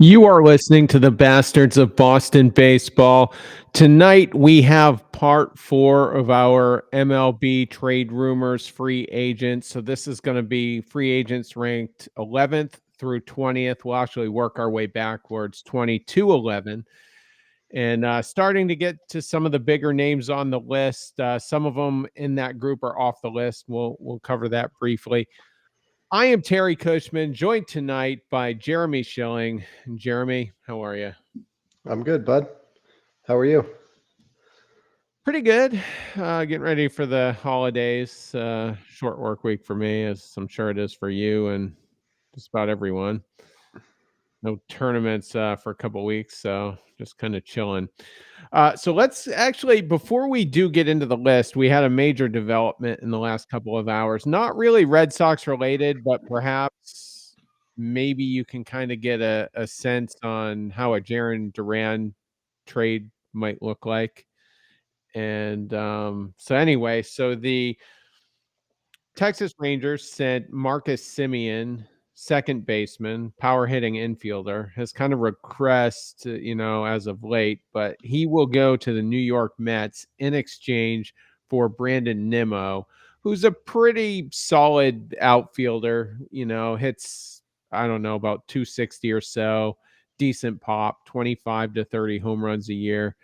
You are listening to the Bastards of Boston Baseball. Tonight, we have part 4 of our MLB Trade Rumors free agents. So, this is going to be free agents ranked 11th through 20th. We'll actually work our way backwards, 20 to 11. And starting to get to some of the bigger names on the list. Some of them in that group are off the list. We'll cover that briefly. I am Terry Cushman, joined tonight by Jeremy Schilling. Jeremy, how are you? I'm good, bud. How are you? Pretty good. Getting ready for the holidays. Short work week for me, as I'm sure it is for you and just about everyone. No tournaments for a couple weeks, so just kind of chilling. So let's actually, before we do get into the list, we had a major development in the last couple of hours. Not really Red Sox related, but perhaps maybe you can kind of get a sense on how a Jaron Duran trade might look like. And so the Texas Rangers sent Marcus Simeon, second baseman, power hitting infielder, has kind of regressed, as of late, but he will go to the New York Mets in exchange for Brandon Nimmo, who's a pretty solid outfielder, hits, I don't know, about 260 or so, decent pop, 25 to 30 home runs a year,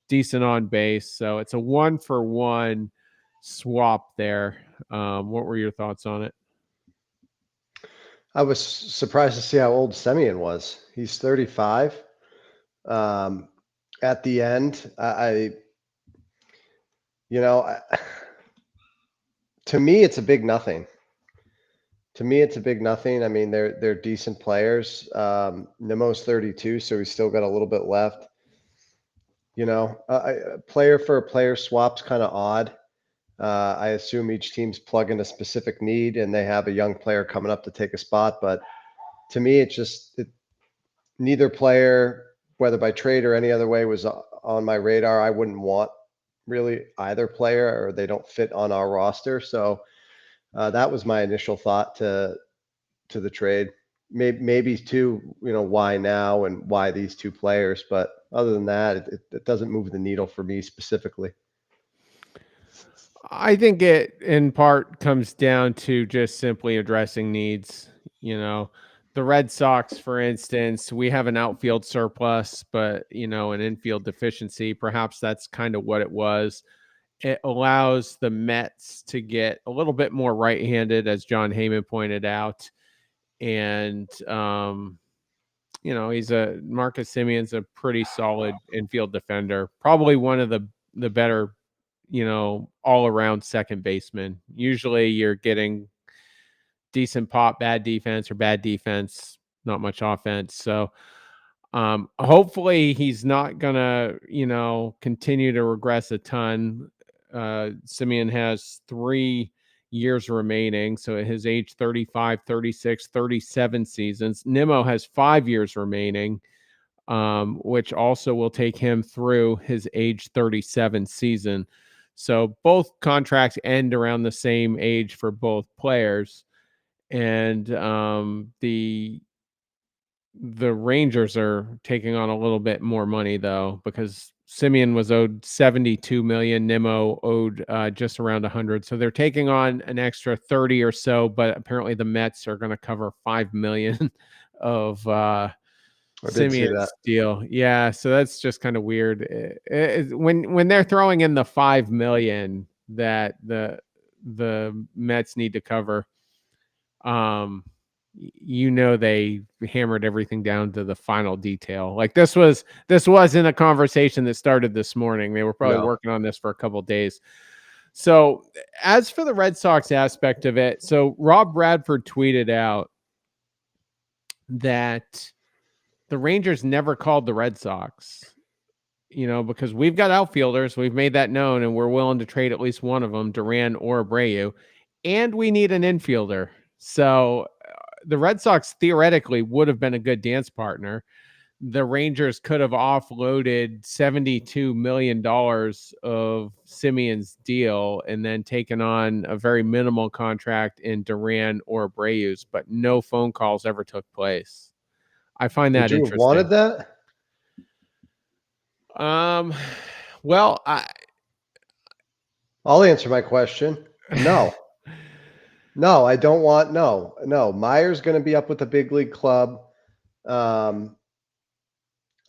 decent on base. So it's a 1-for-1 swap there. What were your thoughts on it? I was surprised to see how old Semyon was. He's 35. Um, at the end, you know, I, to me, it's a big nothing. To me, it's a big nothing. I mean, they're decent players. Nemo's 32, so he's still got a little bit left. Player for a player swap's kind of odd. I assume each team's plugging a specific need, and they have a young player coming up to take a spot. But to me, neither player, whether by trade or any other way, was on my radar. I wouldn't want really either player, or they don't fit on our roster. So that was my initial thought to the trade. Maybe too, why now and why these two players. But other than that, it doesn't move the needle for me specifically. I think it in part comes down to just simply addressing needs. You know, the Red Sox, for instance, we have an outfield surplus, but, an infield deficiency. Perhaps that's kind of what it was. It allows the Mets to get a little bit more right handed, as John Heyman pointed out. And, Marcus Simeon's a pretty solid infield defender, probably one of the better, all around second baseman. Usually you're getting decent pop, bad defense, or bad defense, not much offense. So hopefully he's not gonna, continue to regress a ton. Simeon has 3 years remaining. So at his age 35, 36, 37 seasons. Nimmo has 5 years remaining, which also will take him through his age 37 season. So both contracts end around the same age for both players. And the Rangers are taking on a little bit more money though, because Simeon was owed 72 million, Nimmo owed just around 100. So they're taking on an extra 30 or so, but apparently the Mets are going to cover 5 million of I did see that. Simeon's deal. Yeah, so that's just kind of weird. When they're throwing in the 5 million that the Mets need to cover, they hammered everything down to the final detail. Like this wasn't a conversation that started this morning. They were probably No. working on this for a couple of days. So as for the Red Sox aspect of it, so Rob Bradford tweeted out that the Rangers never called the Red Sox, because we've got outfielders. We've made that known, and we're willing to trade at least one of them, Duran or Abreu, and we need an infielder. So the Red Sox theoretically would have been a good dance partner. The Rangers could have offloaded $72 million of Simeon's deal and then taken on a very minimal contract in Duran or Abreu's, but no phone calls ever took place. I find Would that you have interesting. wanted that? Um, well, I'll answer my question. No. No, I don't want no. Meyer's gonna be up with the big league club. Um,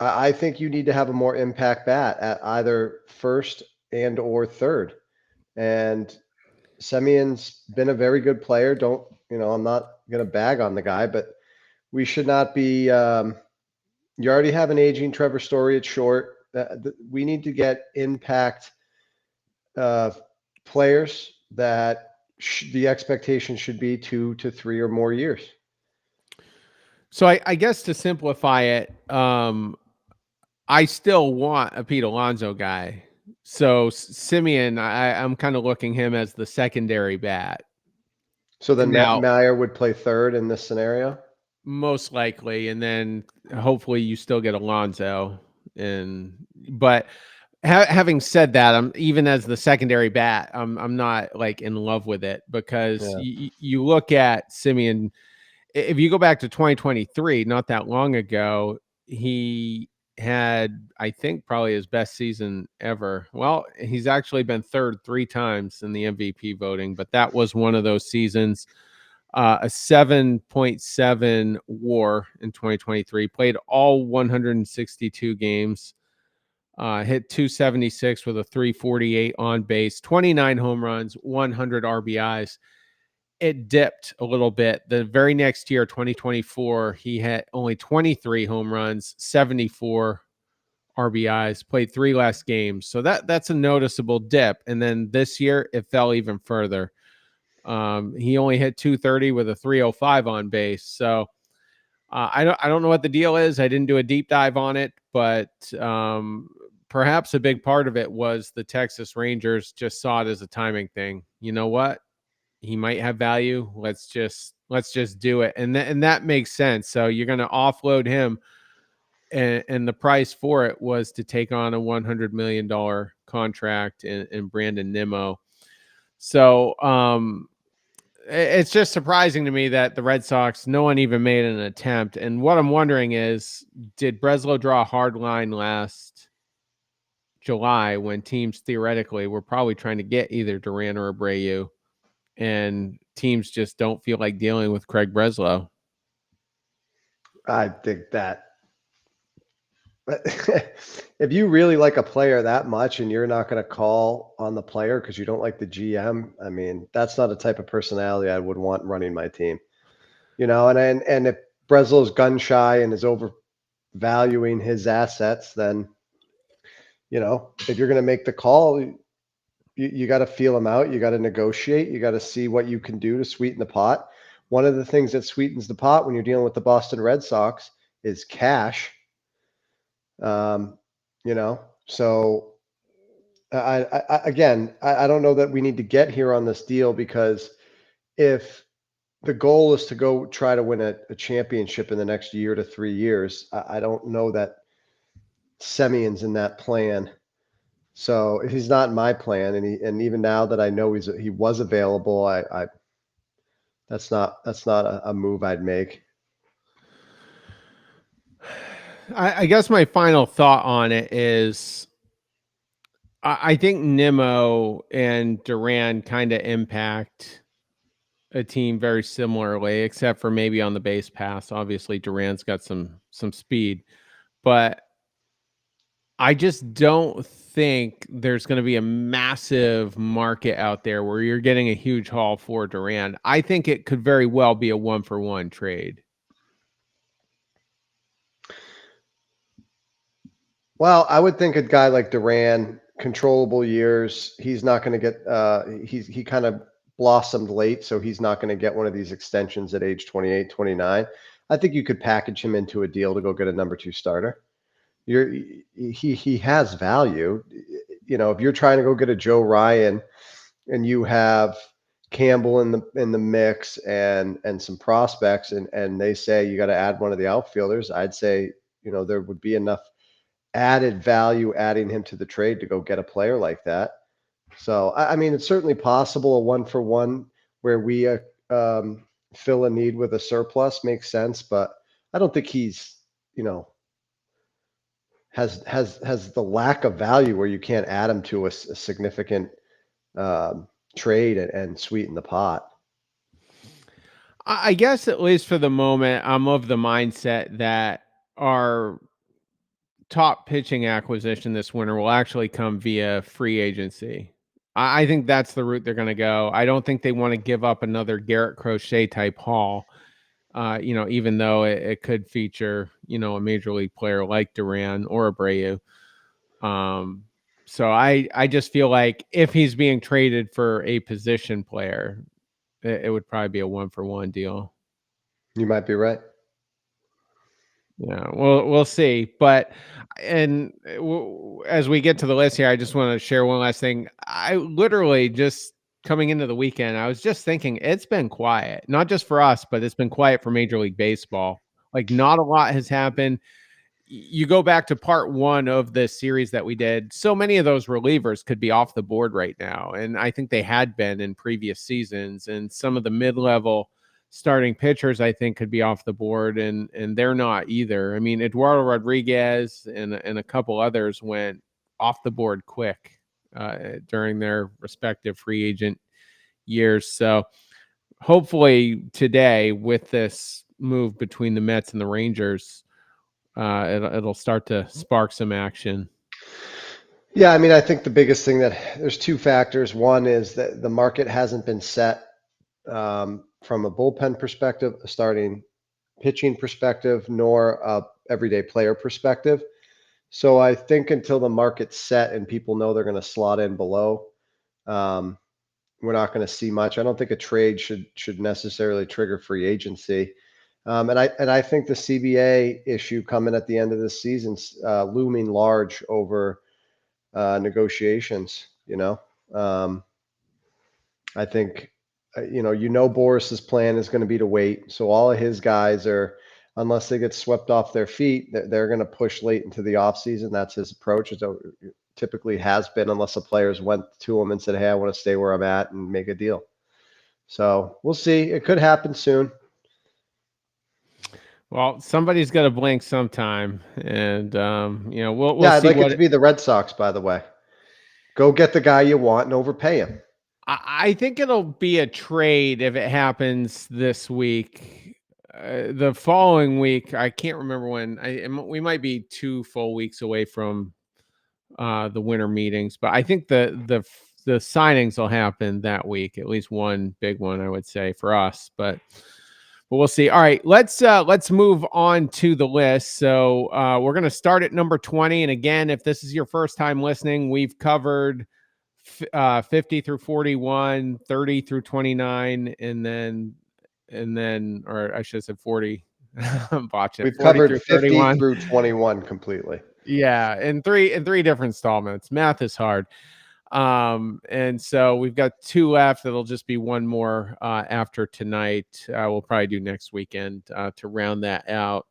I think you need to have a more impact bat at either first and or third. And Semion's been a very good player. Don't, I'm not gonna bag on the guy, but we should not be, you already have an aging Trevor Story at short. We need to get impact uh, players that the expectation should be 2 to 3 or more years. so I guess to simplify it, I still want a Pete Alonso guy. So Simeon, I'm kind of looking him as the secondary bat. So then Now, Meyer would play third in this scenario. most likely, and then hopefully you still get Alonso. But having said that, I'm even as the secondary bat, I'm not like in love with it because Yeah. you look at Simeon. If you go back to 2023, not that long ago, he had, I think, probably his best season ever. Well, he's actually been third 3 times in the MVP voting, but that was one of those seasons. A 7.7 WAR in 2023. Played all 162 games. Hit 276 with a 348 on base, 29 home runs, 100 RBIs. It dipped a little bit. The very next year, 2024, he had only 23 home runs, 74 RBIs, played 3 less games. So that's a noticeable dip. And then this year, it fell even further. He only hit 230 with a 305 on base. So I don't know what the deal is. I didn't do a deep dive on it, but perhaps a big part of it was the Texas Rangers just saw it as a timing thing. You know what? He might have value. Let's just do it, and that makes sense. So you're going to offload him, and the price for it was to take on a $100 million contract in Brandon Nimmo. So it's just surprising to me that the Red Sox, no one even made an attempt. And what I'm wondering is, did Breslow draw a hard line last July when teams theoretically were probably trying to get either Duran or Abreu, and teams just don't feel like dealing with Craig Breslow? I think that if you really like a player that much and you're not going to call on the player because you don't like the GM, I mean, that's not a type of personality I would want running my team. And if Breslow's gun shy and is overvaluing his assets, then if you're going to make the call, you got to feel him out. You got to negotiate. You got to see what you can do to sweeten the pot. One of the things that sweetens the pot when you're dealing with the Boston Red Sox is cash. Um, so I don't know that we need to get here on this deal, because if the goal is to go try to win a championship in the next year to 3 years, I don't know that Semion's in that plan. So if he's not in my plan, and even now that I know he was available, I that's not a move I'd make. I guess my final thought on it is I think Nimmo and Duran kind of impact a team very similarly, except for maybe on the base pass. Obviously, Duran's got some speed, but I just don't think there's going to be a massive market out there where you're getting a huge haul for Duran. I think it could very well be a 1-for-1 trade. Well, I would think a guy like Duran, controllable years, he's not going to get. He kind of blossomed late, so he's not going to get one of these extensions at age 28, 29. I think you could package him into a deal to go get a number 2 starter. You're he has value. If you're trying to go get a Joe Ryan and you have Campbell in the mix and some prospects, and they say you got to add one of the outfielders, I'd say there would be enough added value adding him to the trade to go get a player like that. So I mean, it's certainly possible a 1-for-1 where we fill a need with a surplus makes sense, but I don't think he's you know, has the lack of value where you can't add him to a significant trade and sweeten the pot. I guess at least for the moment, I'm of the mindset that our top pitching acquisition this winter will actually come via free agency. I think that's the route they're going to go. I don't think they want to give up another Garrett Crochet type haul. Even though it could feature, a major league player like Duran or Abreu. Um, so I just feel like if he's being traded for a position player, it would probably be a 1-for-1 deal. You might be right. Yeah, we'll see. But as we get to the list here, I just want to share one last thing. I literally just coming into the weekend, I was just thinking it's been quiet, not just for us, but it's been quiet for Major League Baseball. Like not a lot has happened. You go back to part one of this series that we did, so many of those relievers could be off the board right now. And I think they had been in previous seasons. And some of the mid-level starting pitchers, I think, could be off the board, and they're not either. I mean, Eduardo Rodriguez and a couple others went off the board quick during their respective free agent years. So hopefully today, with this move between the Mets and the Rangers, it'll start to spark some action. Yeah, I mean, I think the biggest thing that there's two factors. One is that the market hasn't been set from a bullpen perspective, a starting pitching perspective, nor a everyday player perspective. So I think until the market's set and people know they're going to slot in below, um, we're not going to see much. I don't think a trade should necessarily trigger free agency. And I think the CBA issue coming at the end of this season's looming large over negotiations. I think Boris's plan is going to be to wait. So all of his guys are, unless they get swept off their feet, they're going to push late into the offseason. That's his approach. It typically has been, unless the players went to him and said, "Hey, I want to stay where I'm at and make a deal." So we'll see. It could happen soon. Well, somebody's got to blink sometime, and we'll Yeah, I'd see like it what to be the Red Sox, by the way. Go get the guy you want and overpay him. I think it'll be a trade if it happens this week. The following week, I can't remember when. We might be 2 full weeks away from the winter meetings, but I think the signings will happen that week. At least one big one, I would say, for us. But we'll see. All right, let's move on to the list. So we're gonna start at number 20. And again, if this is your first time listening, we've covered 50 through 41, 30 through 29, or I should have said 40. I'm botching it. We've 40 covered through 50 31. through 21 completely. Yeah, in three different installments. Math is hard. And so we've got 2 left. It'll just be one more after tonight. We'll probably do next weekend to round that out.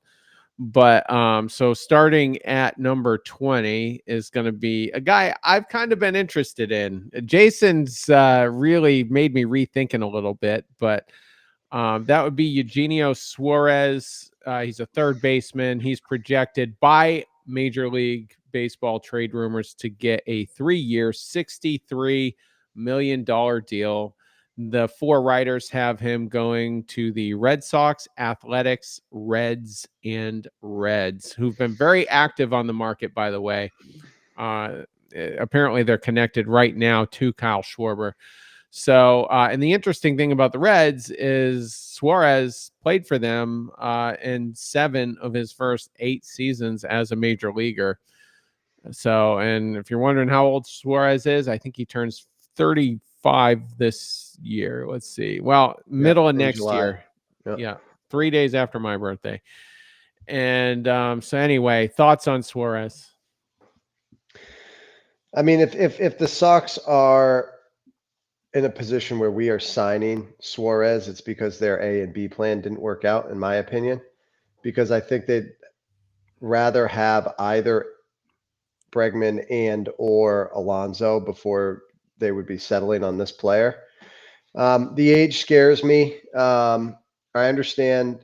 But so starting at number 20 is going to be a guy I've kind of been interested in. Jason's really made me rethinking a little bit, but that would be Eugenio Suarez. He's a third baseman. He's projected by Major League Baseball trade rumors to get a 3-year, $63 million deal. The 4 writers have him going to the Red Sox, Athletics, and Reds, who've been very active on the market, by the way. Apparently, they're connected right now to Kyle Schwarber. So, and the interesting thing about the Reds is Suarez played for them in 7 of his first 8 seasons as a major leaguer. So, and if you're wondering how old Suarez is, I think he turns 35 this year. Let's see. Well, middle of next July. year. Yep. Yeah. 3 days after my birthday. And so anyway, thoughts on Suarez? I mean, if the Sox are in a position where we are signing Suarez, it's because their A and B plan didn't work out, in my opinion. Because I think they'd rather have either Bregman and or Alonso before they would be settling on this player. The age scares me. I understand,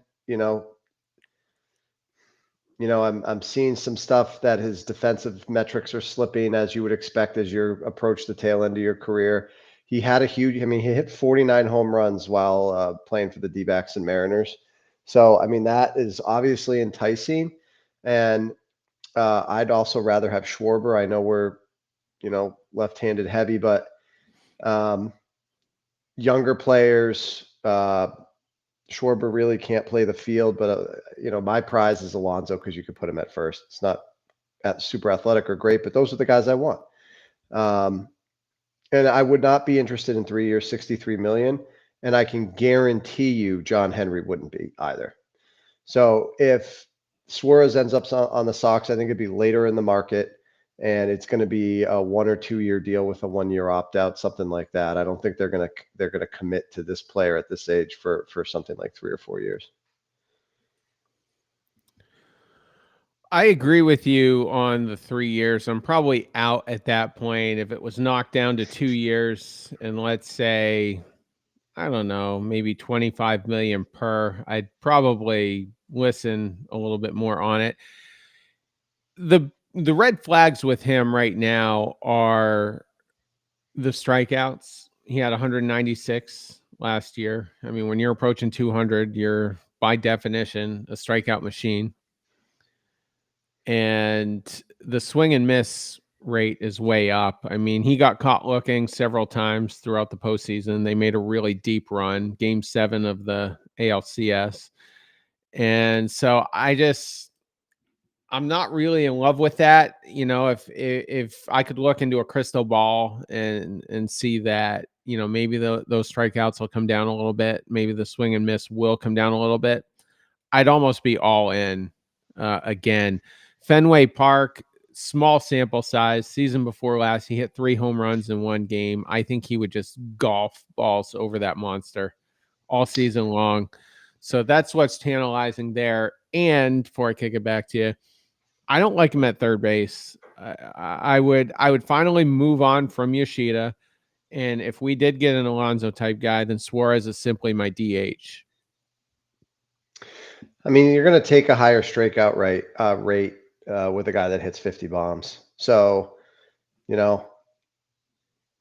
I'm seeing some stuff that his defensive metrics are slipping, as you would expect as you approach the tail end of your career. He had he hit 49 home runs while playing for the D-backs and Mariners. So, that is obviously enticing. And I'd also rather have Schwarber. I know we're, left-handed heavy, but um, younger players, Schwarber really can't play the field, but my prize is Alonso because you could put him at first. It's not super athletic or great, but those are the guys I want. And I would not be interested in 3 years, 63 million. And I can guarantee you John Henry wouldn't be either. So if Suarez ends up on the Sox, I think it'd be later in the market, and it's going to be a 1 or 2 year deal with a 1 year opt out, something like that. I don't think they're going to commit to this player at this age for something like 3 or 4 years. I agree with you on the 3 years. I'm probably out at that point. If it was knocked down to 2 years and let's say, I don't know, maybe 25 million per, I'd probably listen a little bit more on it. The red flags with him right now are the strikeouts. He had 196 last year. I mean, when you're approaching 200, you're by definition a strikeout machine. And the swing and miss rate is way up. I mean, he got caught looking several times throughout the postseason. They made a really deep run, game 7 of the ALCS. And so I'm not really in love with that. If I could look into a crystal ball and see that, maybe those strikeouts will come down a little bit. Maybe the swing and miss will come down a little bit. I'd almost be all in again. Fenway Park, small sample size. Season before last, he hit 3 home runs in 1 game. I think he would just golf balls over that monster all season long. So that's what's tantalizing there. And before I kick it back to you, I don't like him at third base. I would finally move on from Yoshida. And if we did get an Alonso type guy, then Suarez is simply my DH. You're going to take a higher strikeout rate with a guy that hits 50 bombs. So, you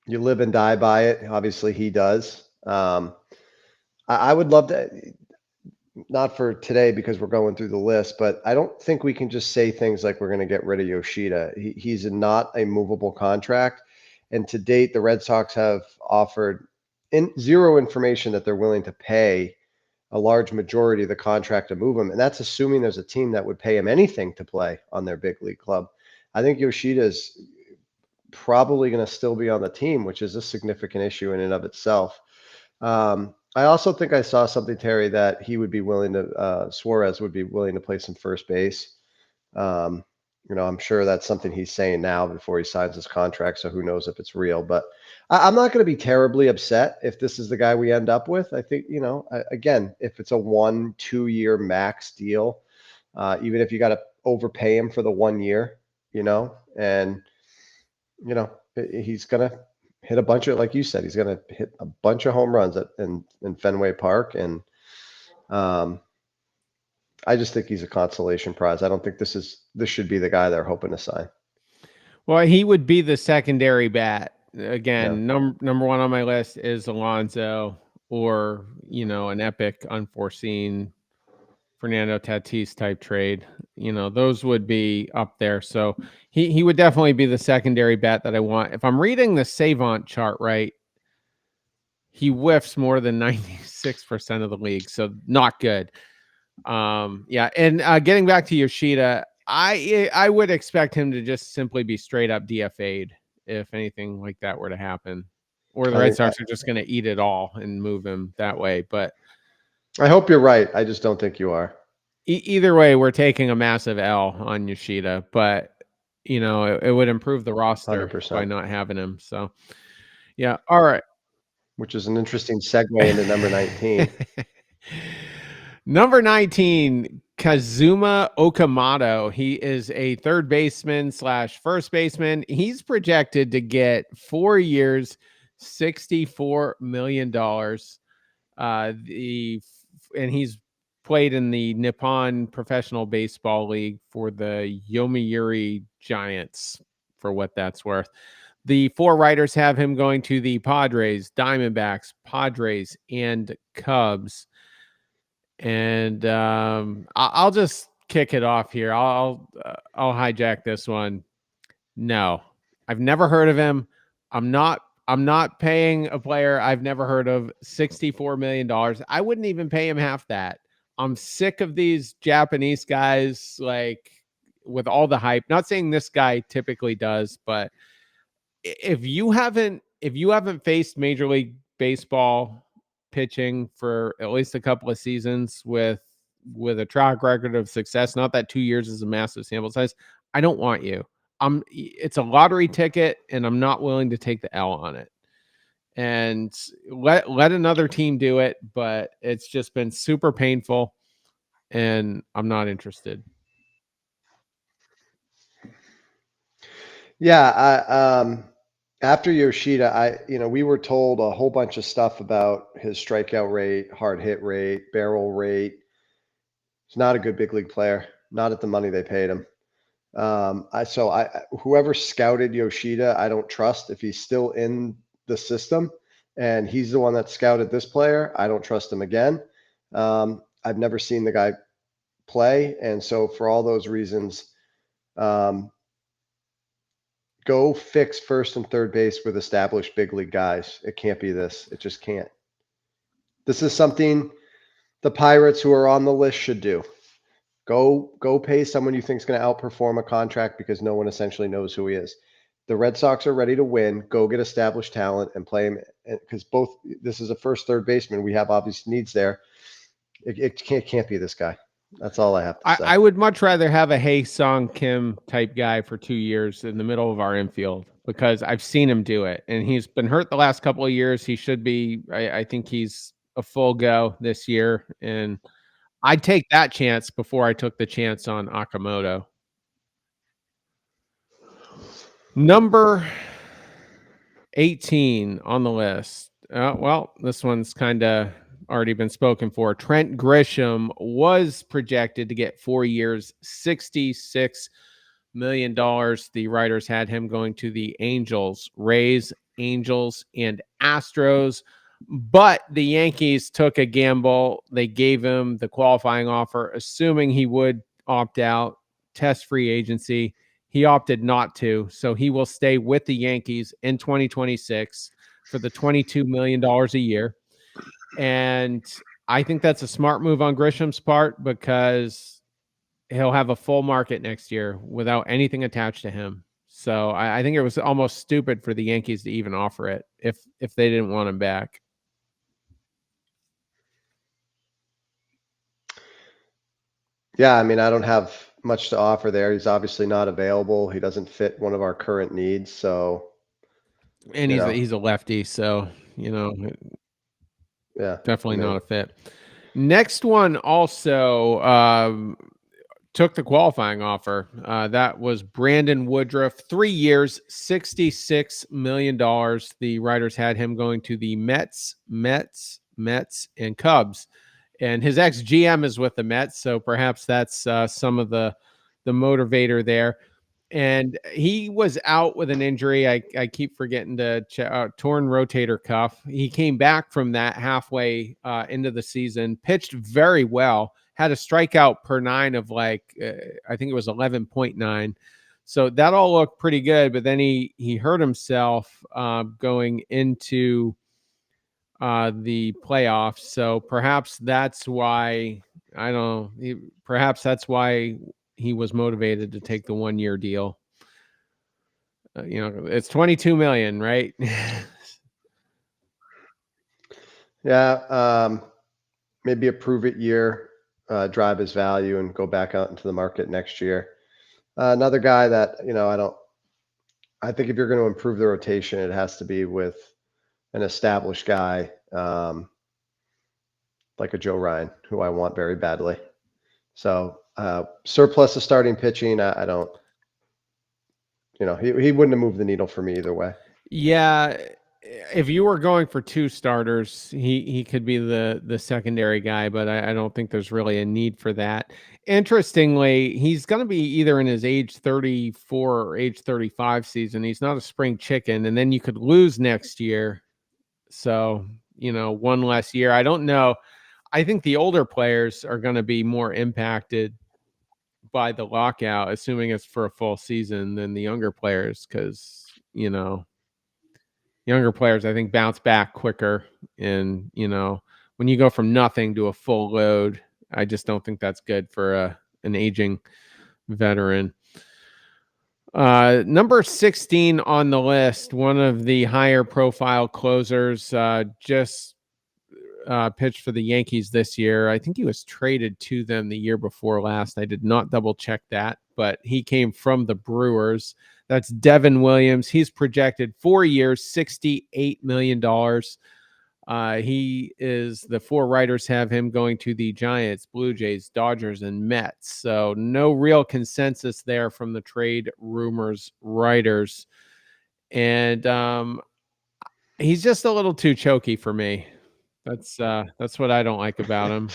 live and die by it. Obviously, he does. I would love to, not for today because we're going through the list, but I don't think we can just say things like we're going to get rid of Yoshida. He's not a movable contract. And to date, the Red Sox have offered zero information that they're willing to pay a large majority of the contract to move him. And that's assuming there's a team that would pay him anything to play on their big league club. I think Yoshida's probably going to still be on the team, which is a significant issue in and of itself. I also think I saw something, Terry, that he would be willing to, Suarez would be willing to play some first base. I'm sure that's something he's saying now before he signs his contract. So who knows if it's real, but I'm not going to be terribly upset if this is the guy we end up with. I think, again, if it's a 1-2 year max deal, even if you got to overpay him for the 1 year, and, he's going to hit a bunch of, like you said, he's going to hit a bunch of home runs in Fenway Park. And I just think he's a consolation prize. I don't think this should be the guy they're hoping to sign. Well, he would be the secondary bat. Again, number 1 on my list is Alonso or, an epic unforeseen Fernando Tatis type trade. Those would be up there. So he would definitely be the secondary bat that I want. If I'm reading the Savant chart right, he whiffs more than 96% of the league. So not good. Yeah. And getting back to Yoshida, I would expect him to just simply be straight up DFA'd if anything like that were to happen. Or the Red Sox are just going to eat it all and move him that way. But I hope you're right. I just don't think you are. Either way, we're taking a massive L on Yoshida, but it would improve the roster 100%. by not having him. So, yeah. All right. Which is an interesting segue into number 19. Number 19, Kazuma Okamoto. He is a third baseman / first baseman. He's projected to get 4 years, $64 million. And he's played in the Nippon Professional Baseball League for the Yomiuri Giants, for what that's worth. The 4 writers have him going to the Padres, Diamondbacks, Padres, and Cubs. And I'll just kick it off here. I'll hijack this one. No, I've never heard of him. I'm not paying a player I've never heard of $64 million. I wouldn't even pay him half that. I'm sick of these Japanese guys, like, with all the hype. Not saying this guy typically does, but if you haven't faced Major League Baseball pitching for at least a couple of seasons with a track record of success, not that 2 years is a massive sample size, I don't want you. It's a lottery ticket, and I'm not willing to take the L on it. And let another team do it, but it's just been super painful, and I'm not interested. Yeah, after Yoshida, we were told a whole bunch of stuff about his strikeout rate, hard hit rate, barrel rate. He's not a good big league player, not at the money they paid him. Whoever scouted Yoshida, I don't trust if he's still in the system, and he's the one that scouted this player. I don't trust him again. I've never seen the guy play, and so for all those reasons, go fix first and third base with established big league guys. It can't be this. It just can't. This is something the Pirates, who are on the list, should do. Go pay someone you think is going to outperform a contract, because no one essentially knows who he is. The Red Sox are ready to win. Go get established talent and play him, because this is a first, third baseman. We have obvious needs there. It can't be this guy. That's all I have to say. I would much rather have a Hae Sung Kim type guy for 2 years in the middle of our infield, because I've seen him do it, and he's been hurt the last couple of years. He should be. I think he's a full go this year, and I'd take that chance before I took the chance on Akamoto. Number 18 on the list. Well, this one's kind of already been spoken for. Trent Grisham was projected to get 4 years, $66 million. The writers had him going to the Angels, Rays, Angels, and Astros. But the Yankees took a gamble. They gave him the qualifying offer, assuming he would opt out, test free agency. He opted not to, so he will stay with the Yankees in 2026 for the $22 million a year. And I think that's a smart move on Grisham's part, because he'll have a full market next year without anything attached to him. So I think it was almost stupid for the Yankees to even offer it if they didn't want him back. Yeah, I mean, I don't have much to offer there. He's obviously not available. He doesn't fit one of our current needs. So, And he's a lefty, so yeah, definitely not a fit. Next one also took the qualifying offer. That was Brandon Woodruff, 3 years, $66 million. The writers had him going to the Mets, and Cubs. And his ex-GM is with the Mets, so perhaps that's some of the motivator there. And he was out with an injury. I keep forgetting to check torn rotator cuff. He came back from that halfway into the season, pitched very well, had a strikeout per 9 of I think it was 11.9. So that all looked pretty good. But then he hurt himself going into the playoffs. So perhaps that's why, I don't know, perhaps that's why he was motivated to take the 1 year deal. It's 22 million, right? Yeah, maybe a prove it year, drive his value, and go back out into the market next year. Another guy that I think if you're going to improve the rotation, it has to be with an established guy, like a Joe Ryan, who I want very badly. So surplus of starting pitching, I don't. He wouldn't have moved the needle for me either way. Yeah, if you were going for 2 starters, he could be the secondary guy, but I don't think there's really a need for that. Interestingly, he's gonna be either in his age 34 or age 35 season. He's not a spring chicken, and then you could lose next year. So, one less year. I don't know. I think the older players are gonna be more impacted by the lockout, assuming it's for a full season, than the younger players, because younger players, I think, bounce back quicker. And, when you go from nothing to a full load, I just don't think that's good for an aging veteran. Number 16 on the list, one of the higher profile closers, just pitched for the Yankees this year. I think he was traded to them the year before last. I did not double check that, but he came from the Brewers. That's Devin Williams. He's projected 4 years, $68 million. The 4 writers have him going to the Giants, Blue Jays, Dodgers, and Mets. So no real consensus there from the trade rumors writers. And he's just a little too choky for me. That's what I don't like about him.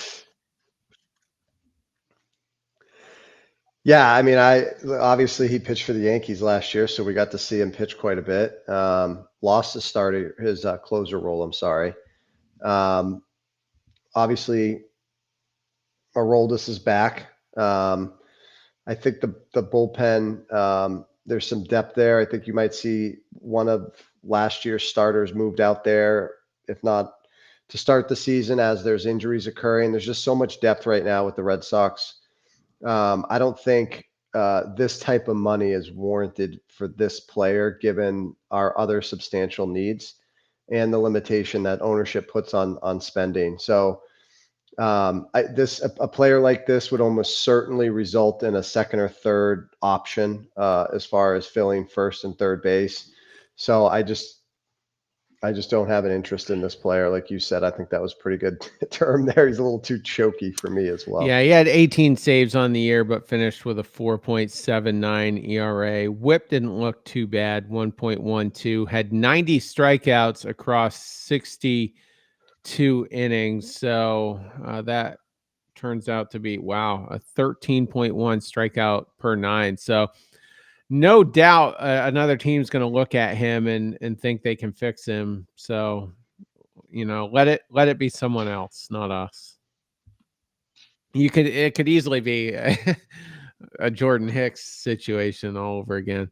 Yeah, I mean, obviously he pitched for the Yankees last year, so we got to see him pitch quite a bit. Lost his closer role. I'm sorry. Obviously, Aroldis is back. I think the bullpen, there's some depth there. I think you might see one of last year's starters moved out there, if not to start the season, as there's injuries occurring. There's just so much depth right now with the Red Sox. I don't think this type of money is warranted for this player, given our other substantial needs and the limitation that ownership puts on spending. So a player like this would almost certainly result in a second or third option as far as filling first and third base. So I just don't have an interest in this player. Like you said, I think that was pretty good term there. He's a little too choky for me as well. Yeah, he had 18 saves on the year, but finished with a 4.79 ERA. Whip didn't look too bad, 1.12. Had 90 strikeouts across 62 innings. So that turns out to be, wow, a 13.1 strikeout per 9. So no doubt another team's going to look at him and think they can fix him. So, let it be someone else, not us. It could easily be a Jordan Hicks situation all over again.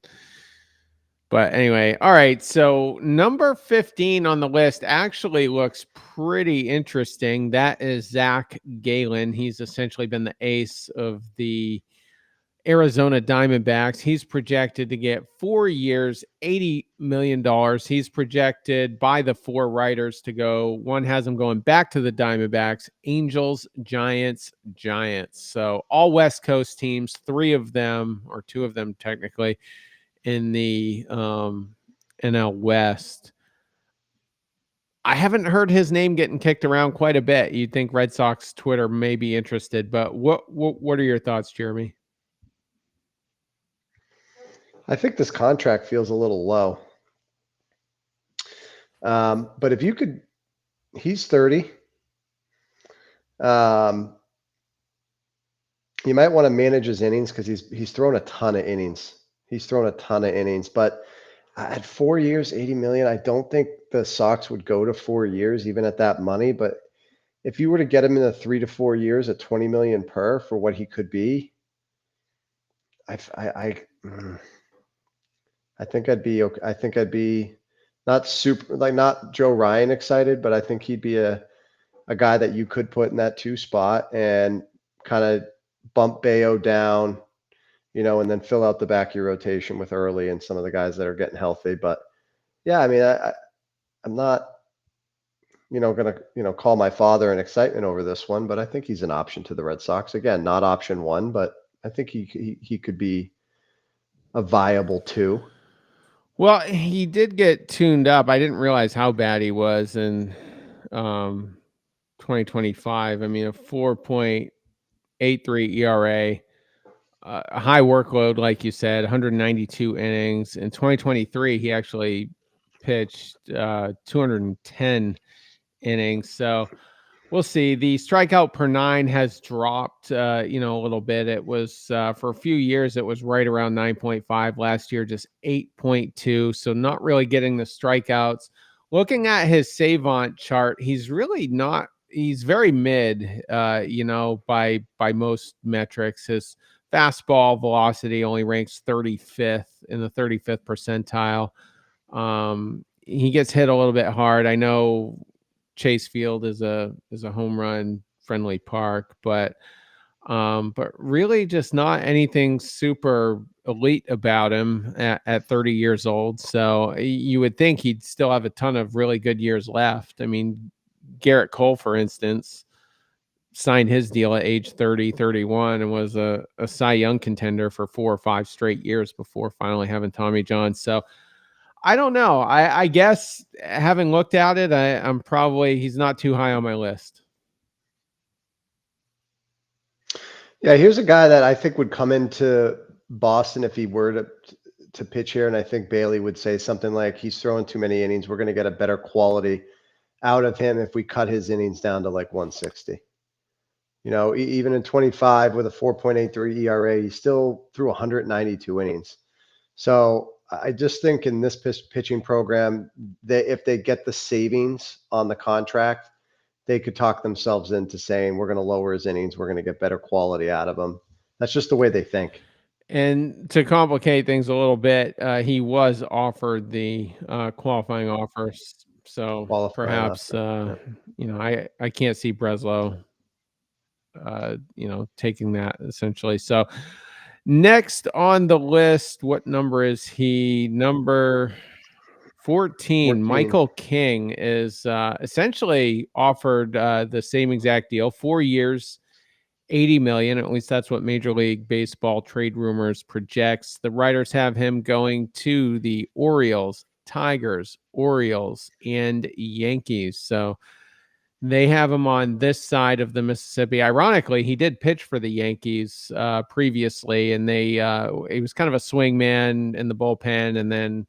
But anyway, all right. So number 15 on the list actually looks pretty interesting. That is Zach Gallen. He's essentially been the ace of the Arizona Diamondbacks. He's projected to get 4 years, $80 million. He's projected by the 4 writers to go. One has him going back to the Diamondbacks, Angels, Giants, Giants. So all West Coast teams, 3 of them, or 2 of them technically, in the NL West. I haven't heard his name getting kicked around quite a bit. You'd think Red Sox Twitter may be interested, but what are your thoughts, Jeremy? I think this contract feels a little low. But if you could, he's 30. You might want to manage his innings because he's thrown a ton of innings. But at 4 years, 80 million, I don't think the Sox would go to 4 years, even at that money. But if you were to get him in the 3 to 4 years at 20 million per for what he could be, I think I'd be okay. I think I'd be not super, like not Joe Ryan excited, but I think he'd be a guy that you could put in that 2 spot and kind of bump Bayo down, and then fill out the back of your rotation with Early and some of the guys that are getting healthy. But yeah, I mean, I'm not, going to, call my father in excitement over this one, but I think he's an option to the Red Sox. Again, not option 1, but I think he could be a viable 2. Well, he did get tuned up. I didn't realize how bad he was in 2025. I mean, a 4.83 ERA, a high workload, like you said, 192 innings. In 2023, he actually pitched 210 innings. So we'll see. The strikeout per nine has dropped, a little bit. It was for a few years, it was right around 9.5. Last year, just 8.2. So not really getting the strikeouts. Looking at his Savant chart, he's really not. He's very mid, by most metrics. His fastball velocity only ranks 35th in the 35th percentile. He gets hit a little bit hard. I know Chase Field is a home run friendly park, but really just not anything super elite about him at 30 years old. So you would think he'd still have a ton of really good years left. I mean, Garrett Cole, for instance, signed his deal at age 30, 31, and was a Cy Young contender for 4 or 5 straight years before finally having Tommy John. So I don't know. I guess having looked at it, he's not too high on my list. Yeah, here's a guy that I think would come into Boston if he were to pitch here, and I think Bailey would say something like, "He's throwing too many innings. We're going to get a better quality out of him if we cut his innings down to like 160." Even in 25 with a 4.83 ERA, he still threw 192 innings. So I just think in this pitching program, if they get the savings on the contract, they could talk themselves into saying, we're going to lower his innings. We're going to get better quality out of him. That's just the way they think. And to complicate things a little bit, he was offered the qualifying offers. So perhaps, I can't see Breslow, taking that essentially. So next on the list, what number is he? Number 14. Michael King is essentially offered the same exact deal, 4 years, 80 million. At least that's what Major League Baseball trade rumors projects. The writers have him going to the Orioles, Tigers, Orioles, and Yankees. So they have him on this side of the Mississippi. Ironically, he did pitch for the Yankees previously, and he was kind of a swing man in the bullpen, and then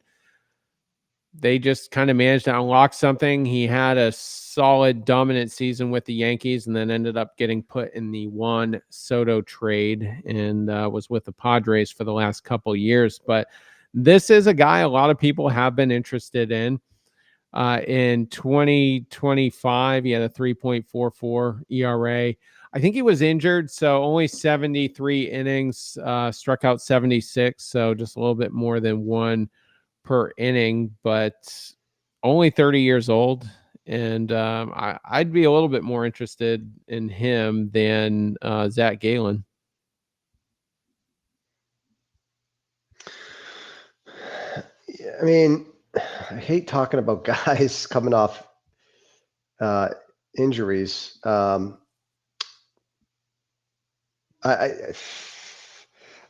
they just kind of managed to unlock something. He had a solid, dominant season with the Yankees, and then ended up getting put in the Juan Soto trade, and was with the Padres for the last couple years. But this is a guy a lot of people have been interested in. In 2025, he had a 3.44 ERA. I think he was injured, so only 73 innings, struck out 76, so just a little bit more than one per inning, but only 30 years old. And I'd be a little bit more interested in him than Zach Gallen. I mean, I hate talking about guys coming off injuries.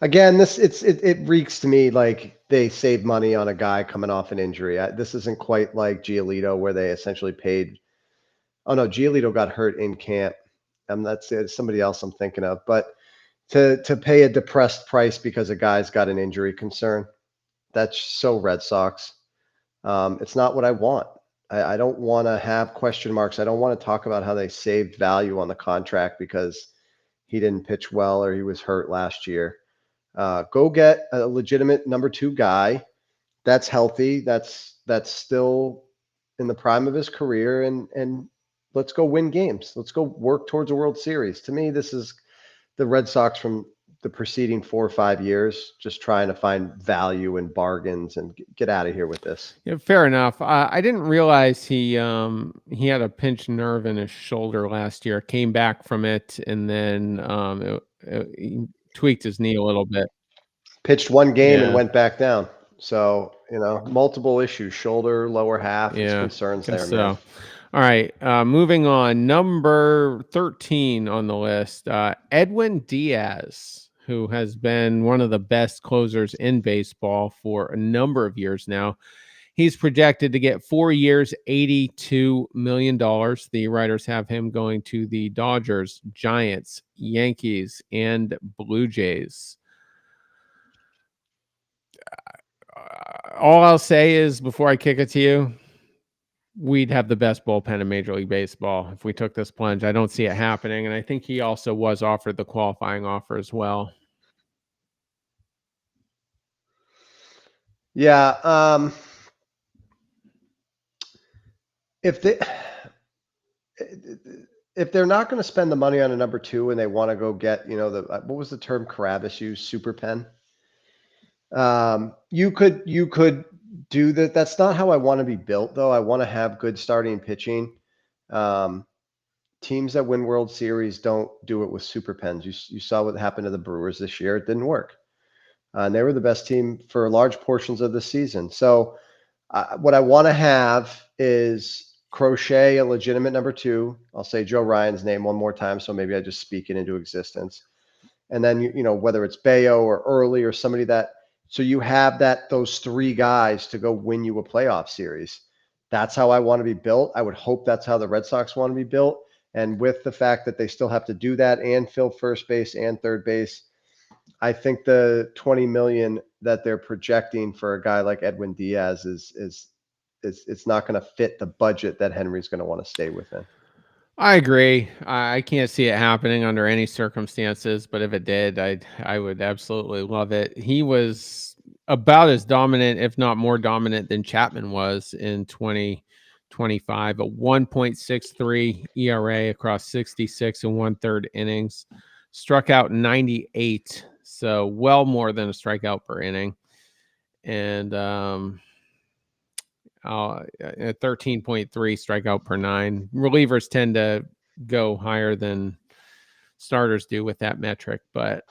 Again, it reeks to me like they saved money on a guy coming off an injury. This isn't quite like Giolito, where they essentially paid. Oh no, Giolito got hurt in camp. That's somebody else I'm thinking of. But to pay a depressed price because a guy's got an injury concern, that's so Red Sox. It's not what I want. I don't want to have question marks. I don't want to talk about how they saved value on the contract because he didn't pitch well or he was hurt last year. Go get a legitimate number 2 guy that's healthy, that's still in the prime of his career, and let's go win games. Let's go work towards a World Series. To me, this is the Red Sox from the preceding 4 or 5 years, just trying to find value and bargains and get out of here with this. Yeah, fair enough. I didn't realize he had a pinched nerve in his shoulder last year. Came back from it, and then he tweaked his knee a little bit. Pitched one game and went back down. So, multiple issues, shoulder, lower half, his concerns there, man. All right, moving on. Number 13 on the list, Edwin Diaz, who has been one of the best closers in baseball for a number of years now. He's projected to get 4 years, $82 million. The writers have him going to the Dodgers, Giants, Yankees, and Blue Jays. all I'll say is before I kick it to you, we'd have the best bullpen in Major League Baseball if we took this plunge. I don't see it happening, and I think he also was offered the qualifying offer as well. Yeah. If they if they're not going to spend the money on a number two and they want to go get, what was the term Carabas used? Super pen. You could do that. That's not how I want to be built, though. I want to have good starting pitching. Um, Teams that win World Series don't do it with super pens. You saw what happened to the Brewers this year. It didn't work. And they were the best team for large portions of the season. So what I want to have is Crochet, a legitimate number two. I'll say Joe Ryan's name one more time, so maybe I just speak it into existence. And then whether it's Bayo or Early or somebody so you have those three guys to go win you a playoff series. That's how I want to be built. I would hope that's how the Red Sox want to be built. And with the fact that they still have to do that and fill first base and third base, I think the 20 million that they're projecting for a guy like Edwin Diaz is it's not going to fit the budget that Henry's going to want to stay within. I agree. I can't see it happening under any circumstances, but if it did, I would absolutely love it. He was about as dominant, if not more dominant, than Chapman was in 2025. A 1.63 ERA across 66 and 1/3 innings, struck out 98, so well more than a strikeout per inning, and at 13.3 strikeout per nine. Relievers tend to go higher than starters do with that metric, but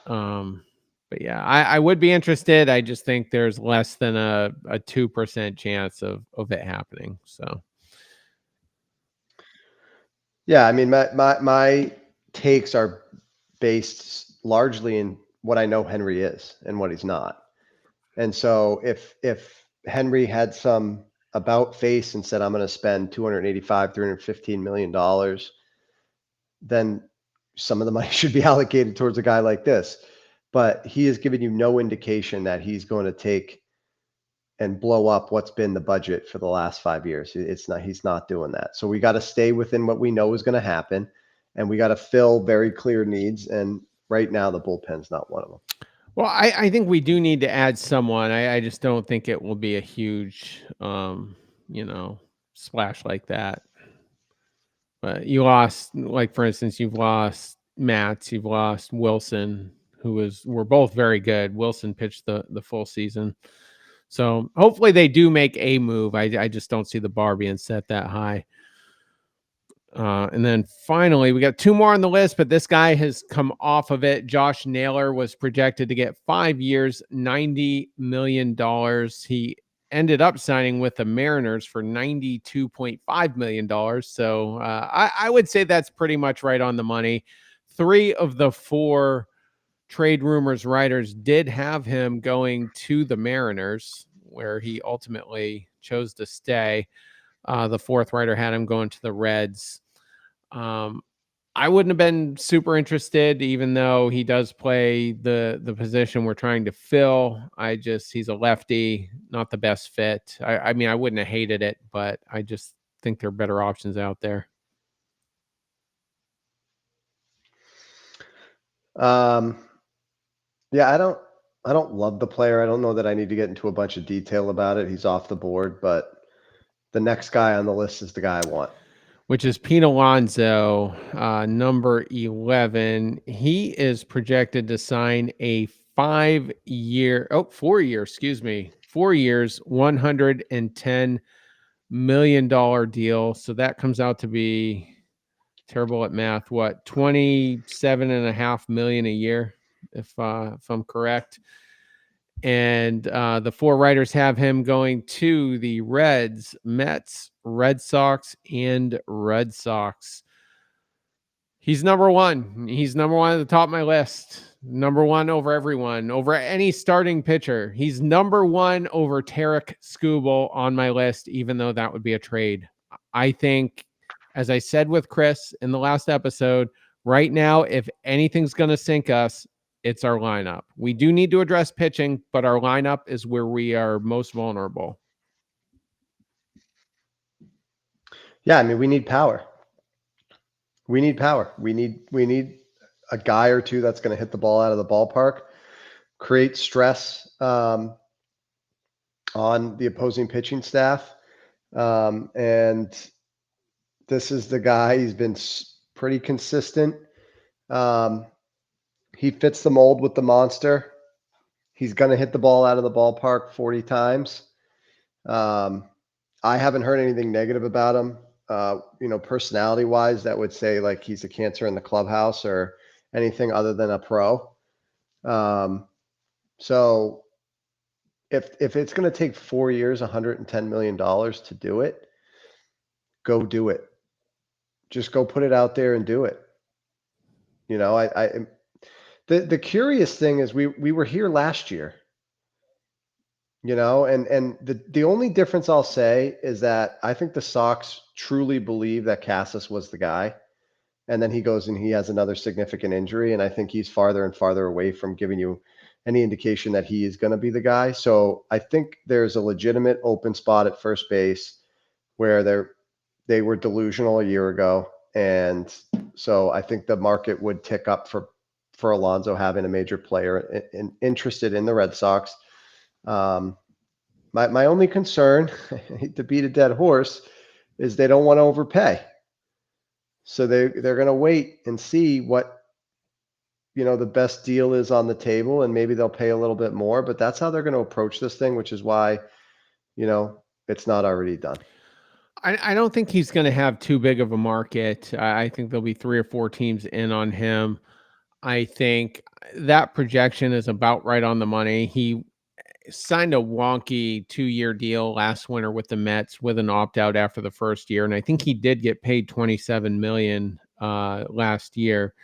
yeah, I would be interested. I just think there's less than a 2% chance of it happening. So Yeah, I mean, my takes are based largely in what I know Henry is and what he's not. And so if Henry had some about face and said, I'm going to spend 285, $315 million, then some of the money should be allocated towards a guy like this. But he has given you no indication that he's going to take and blow up what's been the budget for the last 5 years. He's not doing that. So we got to stay within what we know is going to happen, and we got to fill very clear needs. And right now, the bullpen's not one of them. well, I think we do need to add someone. I just don't think it will be a huge splash like that. But you lost, like for instance, you've lost Matz, you've lost Wilson, were both very good. Wilson pitched the full season, so hopefully they do make a move. I just don't see the bar being set that high. And then finally, we got two more on the list, but this guy has come off of it. Josh Naylor was projected to get 5 years, $90 million. He ended up signing with the Mariners for $92.5 million. So I would say that's pretty much right on the money. 3 of the 4 trade rumors writers did have him going to the Mariners, where he ultimately chose to stay. The 4th writer had him going to the Reds. I wouldn't have been super interested, even though he does play the position we're trying to fill. He's a lefty, not the best fit. I mean, I wouldn't have hated it, but I just think there are better options out there. Yeah, I don't love the player. I don't know that I need to get into a bunch of detail about it. He's off the board, but the next guy on the list is the guy I want. Which is Pete Alonso, number 11. He is projected to sign a 4 years, $110 million deal. So that comes out to be, terrible at math, what, 27.5 million a year, if I'm correct. And the 4 writers have him going to the Reds, Mets, Red Sox, and Red Sox. He's number 1. He's number 1 at the top of my list. Number 1 over everyone, over any starting pitcher. He's number 1 over Tarek Skubal on my list, even though that would be a trade. I think, as I said with Chris in the last episode, right now, if anything's going to sink us, it's our lineup. We do need to address pitching, but our lineup is where we are most vulnerable. Yeah, I mean, we need power. We need power. We need a guy or two that's going to hit the ball out of the ballpark, create stress on the opposing pitching staff. And this is the guy. He's been pretty consistent. He fits the mold with the monster. He's going to hit the ball out of the ballpark 40 times. I haven't heard anything negative about him. Personality wise, that would say like he's a cancer in the clubhouse or anything other than a pro. So if it's going to take 4 years, $110 million to do it, go do it. Just go put it out there and do it. The curious thing is we were here last year, and the only difference I'll say is that I think the Sox truly believe that Casas was the guy. And then he goes and he has another significant injury. And I think he's farther and farther away from giving you any indication that he is going to be the guy. So I think there's a legitimate open spot at first base where they were delusional a year ago. And so I think the market would tick up for Alonso having a major player interested in the Red Sox. My only concern, to beat a dead horse, is they don't want to overpay. So they're going to wait and see what the best deal is on the table, and maybe they'll pay a little bit more. But that's how they're going to approach this thing, which is why it's not already done. I don't think he's going to have too big of a market. I think there'll be 3 or 4 teams in on him. I think that projection is about right on the money. He signed a wonky 2-year deal last winter with the Mets with an opt-out after the first year, and I think he did get paid $27 million last year.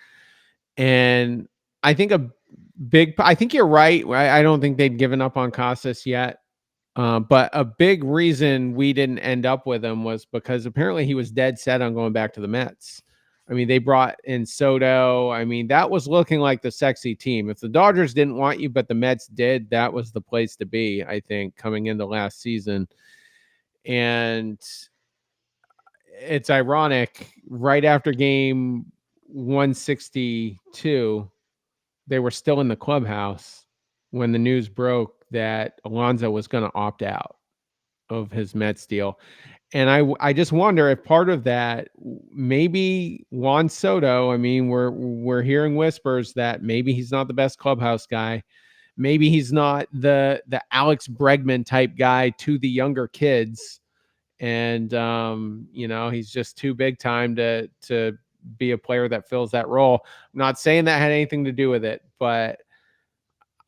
And I think I think you're right. I don't think they've given up on Casas yet. But a big reason we didn't end up with him was because apparently he was dead set on going back to the Mets. I mean, they brought in Soto. I mean, that was looking like the sexy team. If the Dodgers didn't want you, but the Mets did, that was the place to be, I think, coming into last season. And it's ironic, right after game 162, they were still in the clubhouse when the news broke that Alonso was going to opt out of his Mets deal. And I just wonder if part of that, maybe Juan Soto, I mean, we're hearing whispers that maybe he's not the best clubhouse guy. Maybe he's not the Alex Bregman type guy to the younger kids. And he's just too big time to be a player that fills that role. I'm not saying that had anything to do with it, but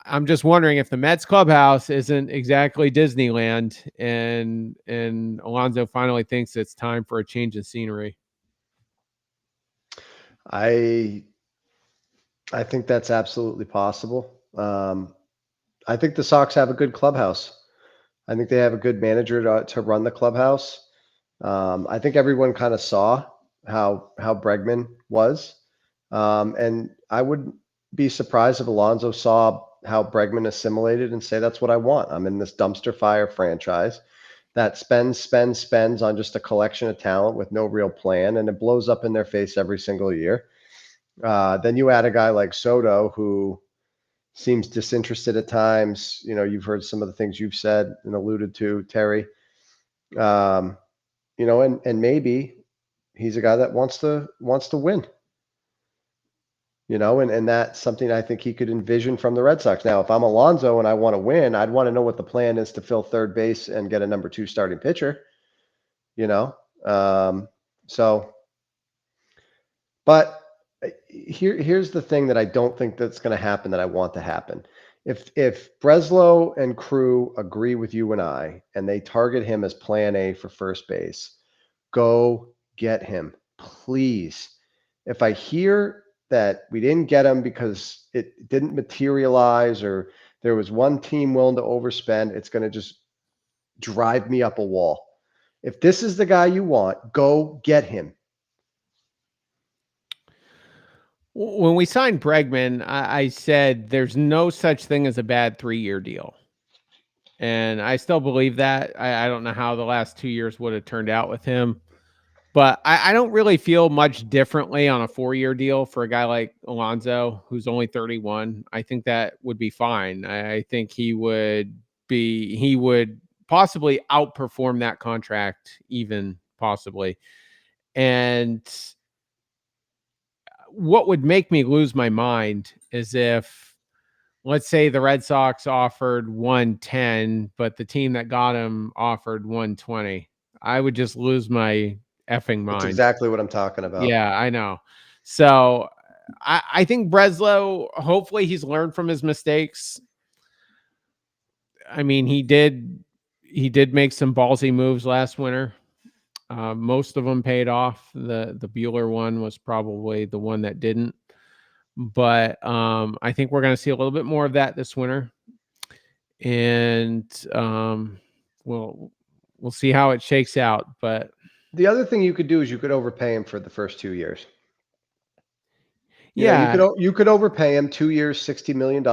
I'm just wondering if the Mets clubhouse isn't exactly Disneyland, and Alonso finally thinks it's time for a change of scenery. I think that's absolutely possible. I think the Sox have a good clubhouse. I think they have a good manager to run the clubhouse. I think everyone kind of saw how Bregman was, and I wouldn't be surprised if Alonso saw how Bregman assimilated and say, "That's what I want. I'm in this dumpster fire franchise that spends on just a collection of talent with no real plan, and it blows up in their face every single year." Then you add a guy like Soto who seems disinterested at times. You've heard some of the things you've said and alluded to, Terry. And maybe he's a guy that wants to win. And that's something I think he could envision from the Red Sox. Now, if I'm Alonso and I want to win, I'd want to know what the plan is to fill third base and get a number 2 starting pitcher. So, but here's the thing that I don't think that's going to happen that I want to happen. If Breslow and crew agree with you and I, and they target him as plan A for first base, go get him, please. If I hear that we didn't get him because it didn't materialize or there was one team willing to overspend, it's going to just drive me up a wall. If this is the guy you want, go get him. When we signed Bregman, I said there's no such thing as a bad 3-year deal. And I still believe that. I don't know how the last 2 years would have turned out with him, but I don't really feel much differently on a 4-year deal for a guy like Alonso, who's only 31. I think that would be fine. I think he would possibly outperform that contract, even possibly. And what would make me lose my mind is if, let's say, the Red Sox offered 110, but the team that got him offered 120. I would just lose my effing That's mind. exactly what I'm talking about. Yeah, I know. So I think Breslow, hopefully he's learned from his mistakes. I mean, he did make some ballsy moves last winter. Most of them paid off. The Bueller one was probably the one that didn't. But I think we're going to see a little bit more of that this winter, and we'll see how it shakes out. But The other thing you could do is you could overpay him for the first 2 years. yeah, You could overpay him 2 years, $60 million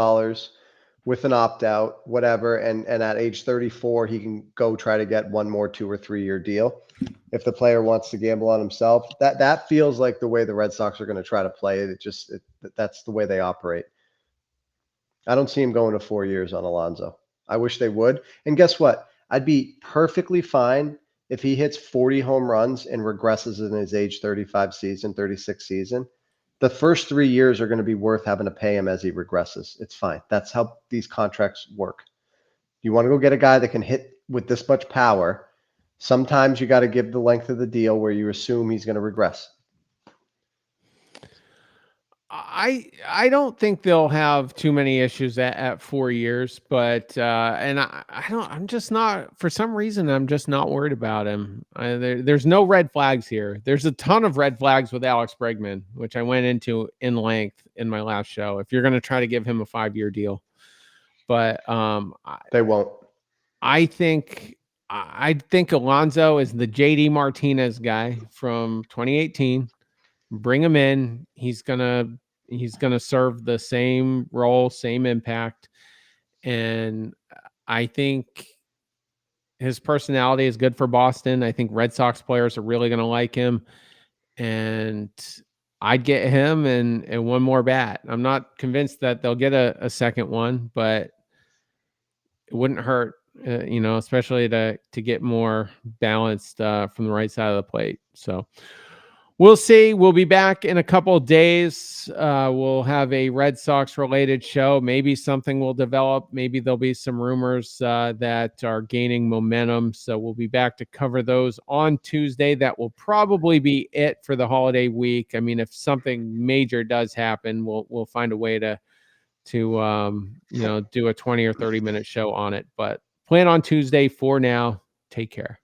with an opt out, whatever, and at age 34 he can go try to get one more 2 or 3 year deal. If the player wants to gamble on himself, that feels like the way the Red Sox are going to try to play it. That's the way they operate. I don't see him going to 4 years on Alonso. I wish they would. And guess what? I'd be perfectly fine if he hits 40 home runs and regresses in his age 35 season, 36 season. The first 3 years are going to be worth having to pay him as he regresses. It's fine. That's how these contracts work. You want to go get a guy that can hit with this much power. Sometimes you got to give the length of the deal where you assume he's going to regress. I don't think they'll have too many issues at 4 years, but and I'm just not, for some reason I'm just not worried about him. There's no red flags here. There's a ton of red flags with Alex Bregman, which I went into in length in my last show. If you're going to try to give him a 5-year deal, but They won't. I think I think Alonso is the JD Martinez guy from 2018. Bring him in. He's gonna serve the same role, same impact, and I think his personality is good for Boston. I think Red Sox players are really gonna like him, and I'd get him and one more bat. I'm not convinced that they'll get a second one, but it wouldn't hurt, especially to get more balanced from the right side of the plate. So we'll see. We'll be back in a couple of days. We'll have a Red Sox related show. Maybe something will develop. Maybe there'll be some rumors that are gaining momentum. So we'll be back to cover those on Tuesday. That will probably be it for the holiday week. I mean, if something major does happen, we'll find a way to do a 20 or 30-minute show on it. But plan on Tuesday. For now, take care.